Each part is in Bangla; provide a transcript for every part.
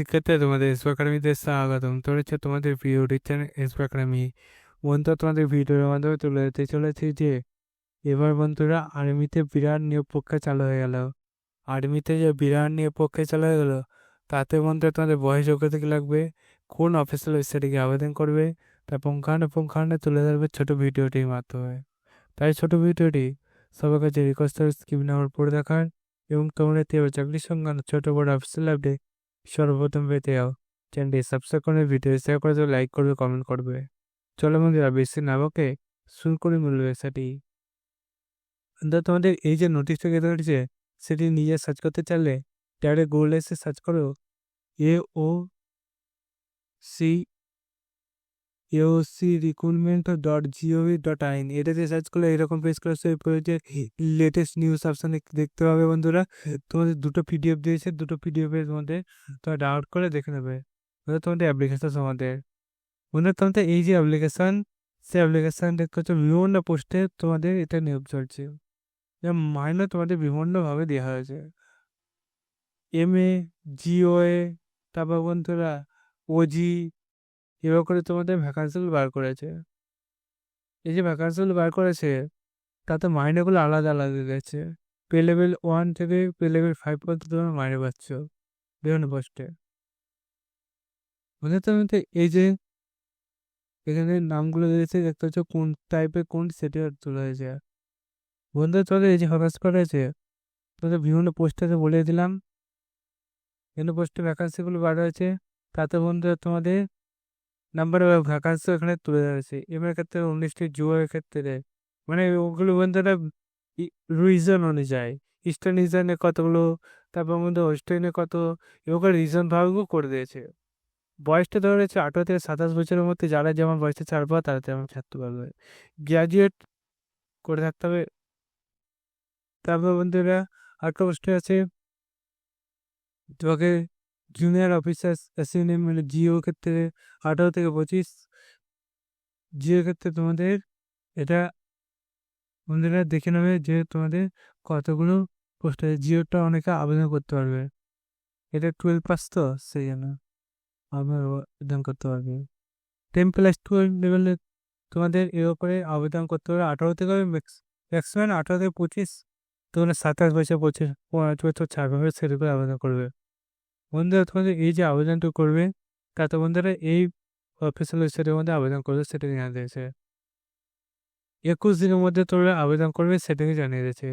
শিক্ষার্থী তোমাদের এসপি একাডেমিতে স্বাগতম। তো হচ্ছে তোমাদের প্রিয় টিচার এসপি একাডেমি। বন্ধুরা, তোমাদের ভিডিওর মাধ্যমে তুলে ধরতে চলেছি যে এবার বন্ধুরা আর্মিতে বিরাট নিয়োগ পরীক্ষা চালু হয়ে গেল। আর্মিতে যে বিরাট নিয়োগ পরীক্ষা চালু হয়ে গেল, তাতে বন্ধুরা তোমাদের বয়স যোগ্যতা কি লাগবে, কোন অফিসিয়াল ওয়েবসাইটে গিয়ে আবেদন করবে, তা পুঙ্খানুপুঙ্খানু তুলে ধরবে ছোট ভিডিওটির মাধ্যমে। তাই ছোট ভিডিওটি সবার কাছে রিকোয়েস্ট স্ক্রিন নাম্বার পড়ে দেখার এবং তোমরা চাকরির সংক্রান্ত ছোট বড় অফিসিয়াল আপডেট সর্বপ্রথম পেতে যাও। চ্যানেলটি সাবস্ক্রাইব করে ভিডিও শেয়ার করে দেবে, লাইক করবে, কমেন্ট করবে। চলো বন্ধুরা, বেশি না বকে শুরু করে মূল ব্যবসাটি। তোমাদের এই যে নোটিশটা কেটে উঠেছে, সেটি নিজে সার্চ করতে চাইলে ডাইরেক্ট গুগলে এসে সার্চ করো AOC recruitment.gov.in। এটাতে সার্চ করলে এরকম পেজ করে লেটেস্ট নিউজ অপশানে দেখতে পাবে। বন্ধুরা, তোমাদের দুটো পিডিএফ দিয়েছে, দুটো পিডিএফের মধ্যে তোমরা ডাউনলোড করে দেখে নেবে। তোমাদের অ্যাপ্লিকেশন সম্বন্ধে বন্ধুরা, তোমাদের এই যে অ্যাপ্লিকেশান, সেই অ্যাপ্লিকেশান দেখতে হচ্ছে বিভিন্ন পোস্টে তোমাদের এটা নিয়োগ চলছে। মাইনে তোমাদের বিভিন্নভাবে দেওয়া হয়েছে। MA, GOA, তারপর বন্ধুরা OG, এবার করে তোমাদের ভ্যাকান্সিগুলো বার করেছে। এই যে ভ্যাকান্সিগুলো বার করেছে, তাতে মাইনেগুলো আলাদা আলাদা দিয়েছে। পে লেভেল 1 থেকে পে লেভেল 5 পর্যন্ত তোমরা মাইনে পাচ্ছ বিভিন্ন পোস্টে। তুমি এই যে এখানে নামগুলো দিয়েছে, দেখতে হচ্ছে কোন টাইপের কোন সেটে তোলা হয়েছে। বন্ধুরা, তোমাদের এই যে হতাশ করেছে, তোমাদের বিভিন্ন পোস্টে বলে দিলাম বিভিন্ন পোস্টে ভ্যাকান্সিগুলো বার হয়েছে। তাতে বন্ধুরা তোমাদের নাম্বার অফ ভ্যাকান্সি এখানে তুলে ধরেছে। এবার ক্ষেত্রে 19টি, জুয়ের ক্ষেত্রে মানে ওগুলো বন্ধুরা রিজন অনুযায়ী ইস্টার্ন রিজনে কতগুলো, তারপর মধ্যে ওয়েস্টার্নে কত, এগুলো রিজন ভাগও করে দিয়েছে। বয়সটা ধরে রয়েছে 18 থেকে 27 বছরের মধ্যে, যারা যেমন বয়সে ছাড়বো তারা তেমন ছাড়তে পারবে। গ্র্যাজুয়েট করে থাকতে হবে। তারপর বন্ধুরা আরেকটা পোস্টে আছে তোমাকে জুনিয়র অফিসার অ্যাসিস্ট্যান্ট, মানে জিও ক্ষেত্রে 18 থেকে 25। জিও ক্ষেত্রে তোমাদের এটা বন্ধুরা দেখে নেবে যে তোমাদের কতগুলো পোস্ট আছে। জিওটা অনেকে আবেদন করতে পারবে, এটা 12 পাস, তো সেই জন্য আবেদন করতে পারবে। 10+12 লেভেলে তোমাদের এর উপরে আবেদন করতে পারবে 18 থেকে ম্যাক্সিমাম 18 থেকে 25। তোমরা 27 বছর 25 বছর ছাড় পাবে, সেটা করে আবেদন করবে। বন্ধুরা, তোমাদের এই যে আবেদনটা করবে, তাতে বন্ধুরা এই অফিসিয়াল ওয়েবসাইটের মধ্যে আবেদন করবে, সেটা জানিয়ে দিয়েছে। 21 দিনের মধ্যে তোমরা আবেদন করবে, সেটাকে জানিয়ে দিয়েছে।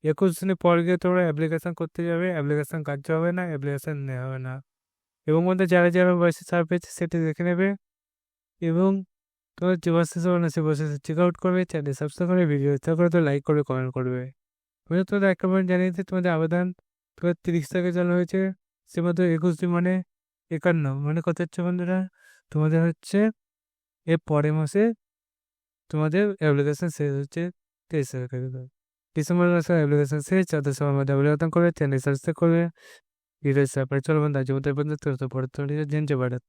21 দিনের পর গিয়ে তোমরা অ্যাপ্লিকেশান করতে যাবে, অ্যাপ্লিকেশান কার্য হবে না, অ্যাপ্লিকেশান নেওয়া হবে না। এবং মধ্যে যারা যারা বয়সে ছাড় পেয়েছে সেটা দেখে নেবে এবং তোমার যে বয়সে সে বয়সে চেক আউট করবে। চ্যানেল সাবস্ক্রাইব করে ভিডিও ইচ্ছা করে তো লাইক করবে, কমেন্ট করবে। তোমাদের একটা পয়েন্ট জানিয়ে দিতে, তোমাদের আবেদন তোমার 30 তারিখে চালু হয়েছে, সে মধ্যে 21 দিন মানে 51, মানে কত হচ্ছে বন্ধুরা, তোমাদের হচ্ছে এর পরের মাসে তোমাদের অ্যাপ্লিকেশান শেষ হচ্ছে 23 তারিখে। ডিসেম্বর মাসে অ্যাপ্লিকেশান শেষ, যাদের সময় মধ্যে আবেদন করবে, চ্যানেল সাবস্ক্রাইব করবে, ভিডিও শেয়ার করে। চলো বন্ধু, আজ পর্যন্ত পড়তে জেনতে পারত।